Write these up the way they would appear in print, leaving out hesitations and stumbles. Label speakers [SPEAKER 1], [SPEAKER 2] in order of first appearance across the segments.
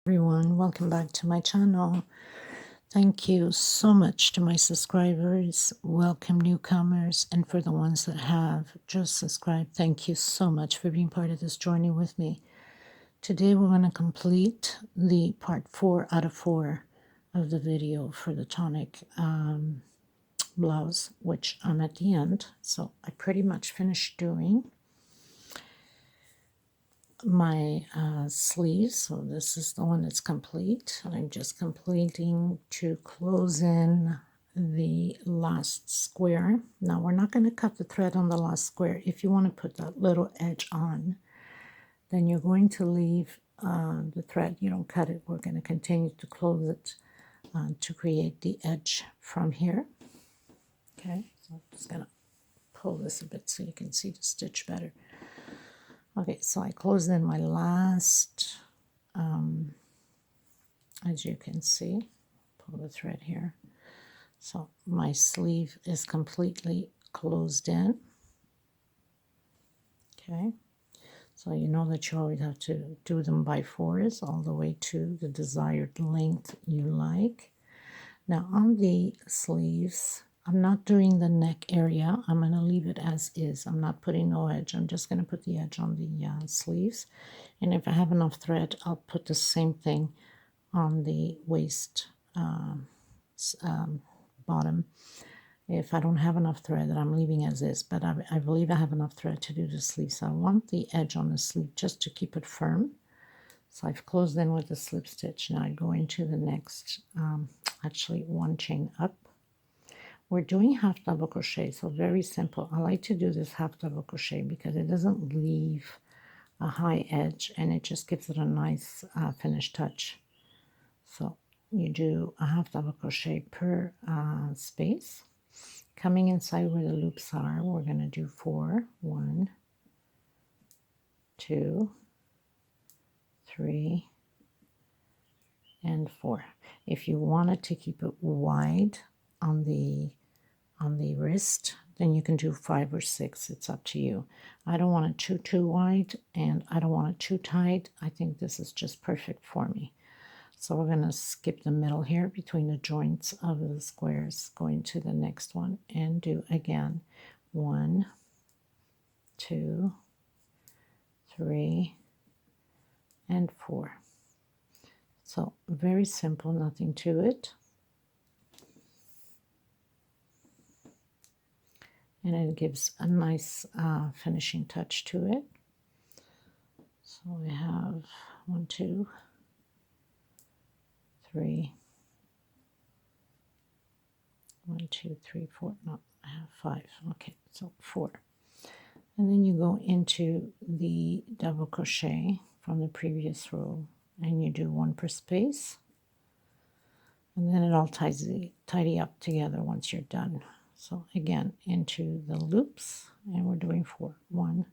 [SPEAKER 1] Everyone, welcome back to my channel. Thank you so much to my subscribers. Welcome newcomers, and for the ones that have just subscribed, thank you so much for being part of this journey with me. Today we're going to complete the part 4 out of 4 of the video for the Tonic blouse, which I'm at the end. So I pretty much finished doing my sleeves. So this is the one that's complete. I'm just completing to close in the last square. Now we're not going to cut the thread on the last square. If you want to put that little edge on, then you're going to leave the thread. You don't cut it. We're going to continue to close it to create the edge from here. Okay, so I'm just going to pull this a bit so you can see the stitch better. Okay, so I closed in my last, as you can see, pull the thread here. So my sleeve is completely closed in. Okay, so you know that you always have to do them by 4s all the way to the desired length you like. Now on the sleeves, I'm not doing the neck area. I'm going to leave it as is. I'm not putting no edge. I'm just going to put the edge on the sleeves. And if I have enough thread, I'll put the same thing on the waist bottom. If I don't have enough thread, that I'm leaving as is. But I believe I have enough thread to do the sleeve. So I want the edge on the sleeve just to keep it firm. So I've closed in with the slip stitch. Now I go into the next, actually one chain up. We're doing half double crochet, so very simple. I like to do this half double crochet because it doesn't leave a high edge and it just gives it a nice finished touch. So you do a half double crochet per space. Coming inside where the loops are, we're going to do 4. 1, 2, 3, and 4. If you wanted to keep it wide on the wrist, then you can do 5 or 6. It's up to you. I don't want it too wide, and I don't want it too tight. I think this is just perfect for me. So we're going to skip the middle here between the joints of the squares, going to the next one, and do again 1, 2, 3, and 4. So very simple, nothing to it. And it gives a nice finishing touch to it. So we have 1, 2, 3, 1, 2, 3, 4. No, I have 5. Okay, so 4. And then you go into the double crochet from the previous row, and you do 1 per space. And then it all tidy up together once you're done. So again, into the loops, and we're doing 4. 1,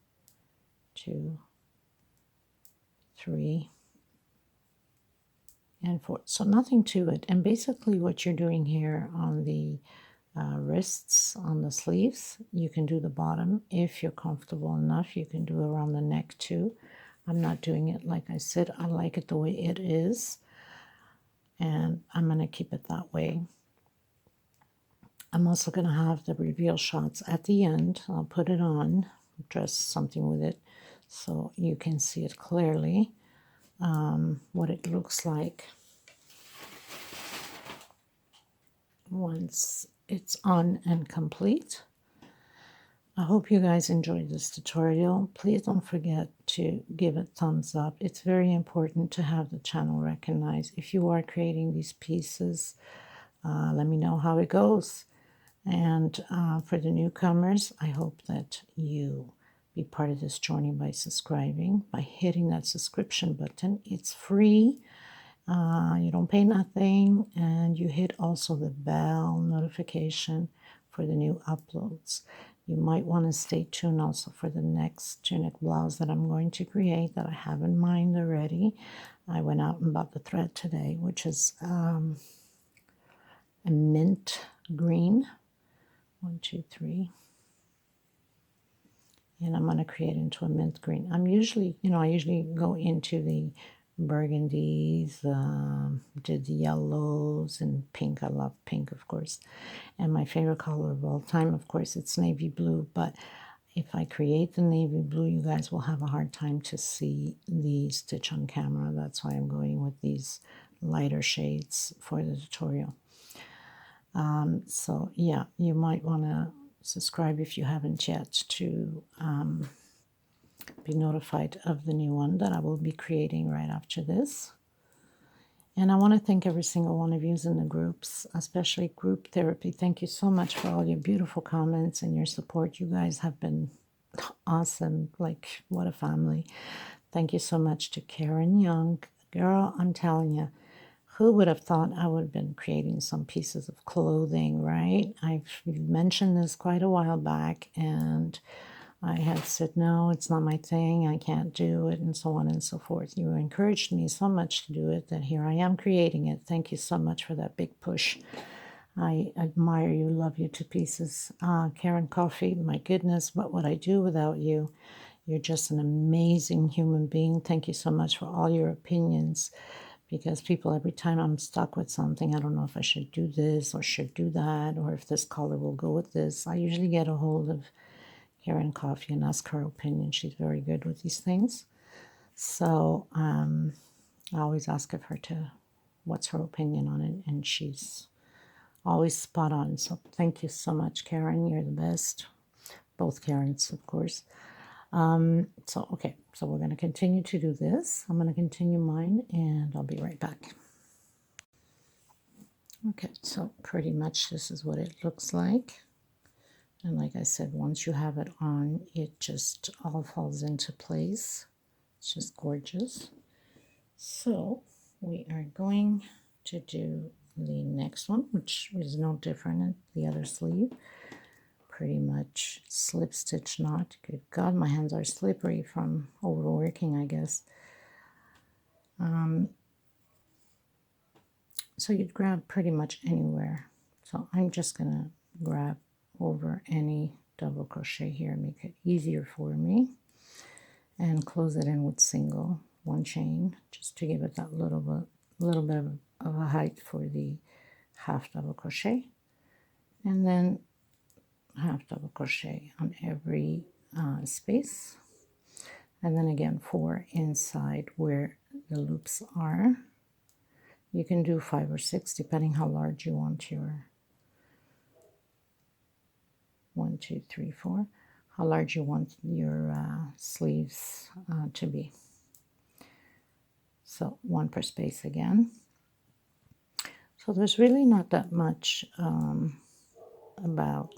[SPEAKER 1] 2, 3, and 4. So nothing to it. And basically what you're doing here on the wrists, on the sleeves, you can do the bottom if you're comfortable enough. You can do around the neck too. I'm not doing it like I said. I like it the way it is, and I'm going to keep it that way. I'm also going to have the reveal shots at the end. I'll put it on, dress something with it, so you can see it clearly, what it looks like once it's on and complete. I hope you guys enjoyed this tutorial. Please don't forget to give it a thumbs up. It's very important to have the channel recognized. If you are creating these pieces, let me know how it goes. And for the newcomers, I hope that you be part of this journey by subscribing, by hitting that subscription button. It's free. You don't pay nothing, and you hit also the bell notification for the new uploads. You might want to stay tuned also for the next tunic blouse that I'm going to create, that I have in mind already. I went out and bought the thread today, which is a mint green. 1, 2, 3. And I'm going to create into a mint green. I'm usually, I usually go into the burgundies, did the yellows and pink. I love pink, of course. And my favorite color of all time, of course, it's navy blue. But if I create the navy blue, you guys will have a hard time to see the stitch on camera. That's why I'm going with these lighter shades for the tutorial. So yeah, you might want to subscribe if you haven't yet to be notified of the new one that I will be creating right after this. And I want to thank every single one of you in the groups, especially group therapy. Thank you so much for all your beautiful comments and your support. You guys have been awesome. Like, what a family. Thank you so much to Karen Young. Girl, I'm telling you, who would have thought I would have been creating some pieces of clothing, right? I've mentioned this quite a while back, and I had said, no, it's not my thing, I can't do it, and so on and so forth. You encouraged me so much to do it that here I am creating it. Thank you so much for that big push. I admire you, love you to pieces. Karen Coffey, my goodness, what would I do without you? You're just an amazing human being. Thank you so much for all your opinions. Because people, every time I'm stuck with something, I don't know if I should do this or should do that, or if this color will go with this. I usually get a hold of Karen Coffey and ask her opinion. She's very good with these things. So I always ask of her what's her opinion on it, and she's always spot on. So thank you so much, Karen. You're the best. Both Karens, of course. Okay, so we're going to continue to do this. I'm going to continue mine, and I'll be right back. Okay, so pretty much this is what it looks like. And like I said, once you have it on, it just all falls into place. It's just gorgeous. So we are going to do the next one, which is no different than the other sleeve. Pretty much slip stitch knot. Good God, my hands are slippery from overworking, I guess. So you'd grab pretty much anywhere. So I'm just gonna grab over any double crochet here, make it easier for me, and close it in with single one chain, just to give it that little bit of a height for the half double crochet, and then half double crochet on every space, and then again 4 inside where the loops are. You can do 5 or 6 depending how large you want your 1, 2, 3, 4, how large you want your sleeves to be. So 1 per space again. So there's really not that much about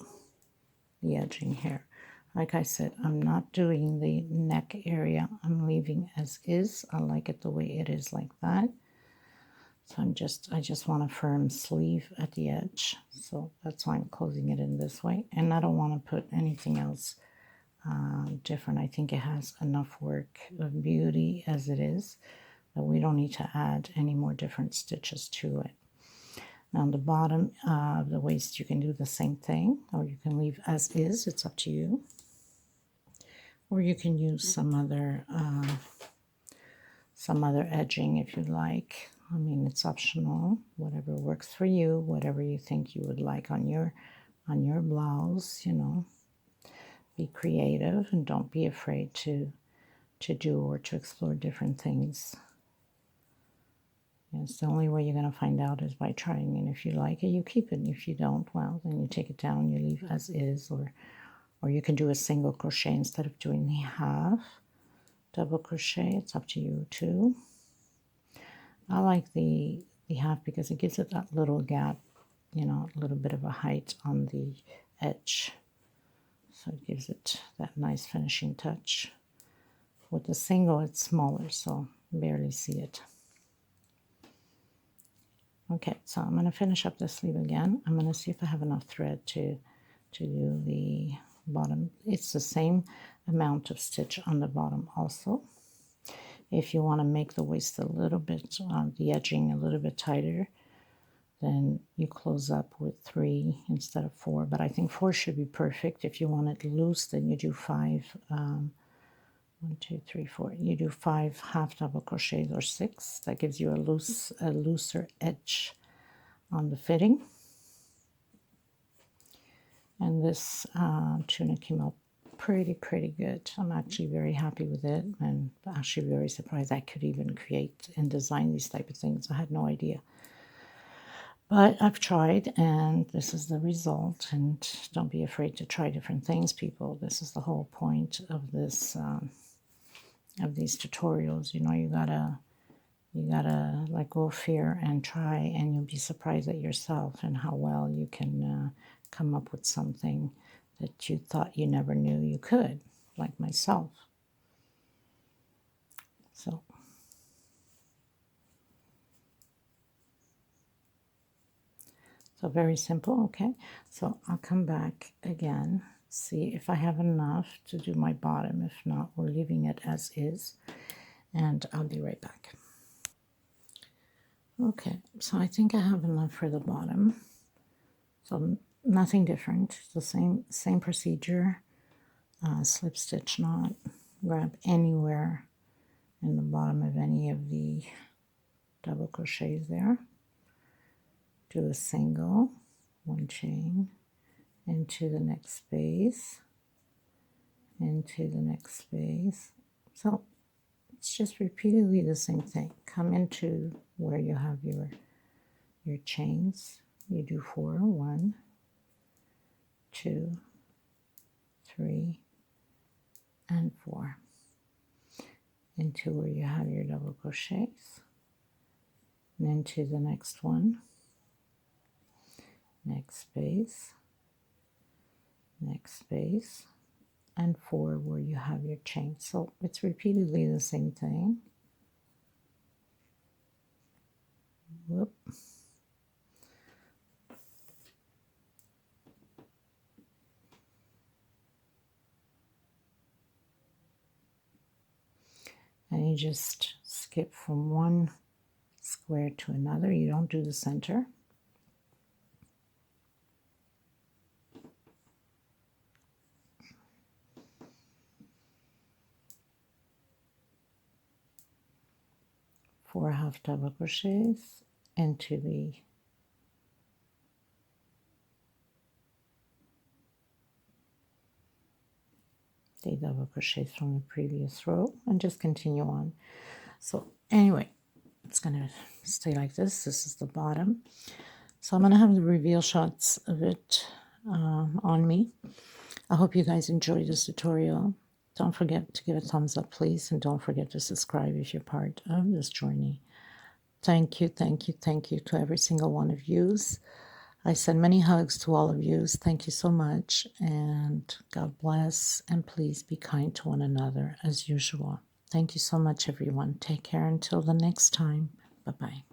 [SPEAKER 1] the edging here. Like I said, I'm not doing the neck area. I'm leaving as is. I like it the way it is, like that. So I just want a firm sleeve at the edge. So that's why I'm closing it in this way. And I don't want to put anything else different. I think it has enough work of beauty as it is, that we don't need to add any more different stitches to it. Now on the bottom of the waist, you can do the same thing, or you can leave as is. It's up to you. Or you can use some other edging if you'd like. I mean, it's optional. Whatever works for you, whatever you think you would like on your blouse. You know, be creative and don't be afraid to do or to explore different things. It's the only way you're going to find out is by trying. And if you like it, you keep it. And if you don't, well, then you take it down, you leave as is, or you can do a single crochet instead of doing the half double crochet. It's up to you too. I like the half because it gives it that little gap, you know, a little bit of a height on the edge. So it gives it that nice finishing touch. With the single, it's smaller, so barely see it. Okay, so I'm going to finish up the sleeve again. I'm going to see if I have enough thread to do the bottom. It's the same amount of stitch on the bottom also. If you want to make the waist a little bit, the edging a little bit tighter, then you close up with 3 instead of 4. But I think 4 should be perfect. If you want it loose, then you do 5 1, 2, 3, 4. You do 5 half double crochets or 6. That gives you a looser edge on the fitting. And this tunic came out pretty good. I'm actually very happy with it, and actually very surprised I could even create and design these type of things. I had no idea. But I've tried, and this is the result. And don't be afraid to try different things, people. This is the whole point of this, of these tutorials. You know, you gotta let go of fear and try, and you'll be surprised at yourself and how well you can come up with something that you thought you never knew you could, like myself. So very simple, okay? So I'll come back again, see if I have enough to do my bottom. If not, we're leaving it as is, and I'll be right back. Okay, so I think I have enough for the bottom. So nothing different, the same procedure. Slip stitch knot, grab anywhere in the bottom of any of the double crochets there, do a single, 1 chain, into the next space, into the next space. So it's just repeatedly the same thing. Come into where you have your chains. You do 4, 1, 2, 3, and 4. Into where you have your double crochets, and into the next one, next space, and 4 where you have your chain. So it's repeatedly the same thing. Whoop. And you just skip from one square to another. You don't do the center. Four half double crochets into the double crochets from the previous row, and just continue on. So anyway, it's gonna stay like this. This is the bottom. So I'm gonna have the reveal shots of it on me. I hope you guys enjoyed this tutorial. Don't forget to give a thumbs up, please, and don't forget to subscribe if you're part of this journey. Thank you to every single one of yous. I send many hugs to all of you. Thank you so much, and God bless, and please be kind to one another as usual. Thank you so much, everyone. Take care until the next time. Bye-bye.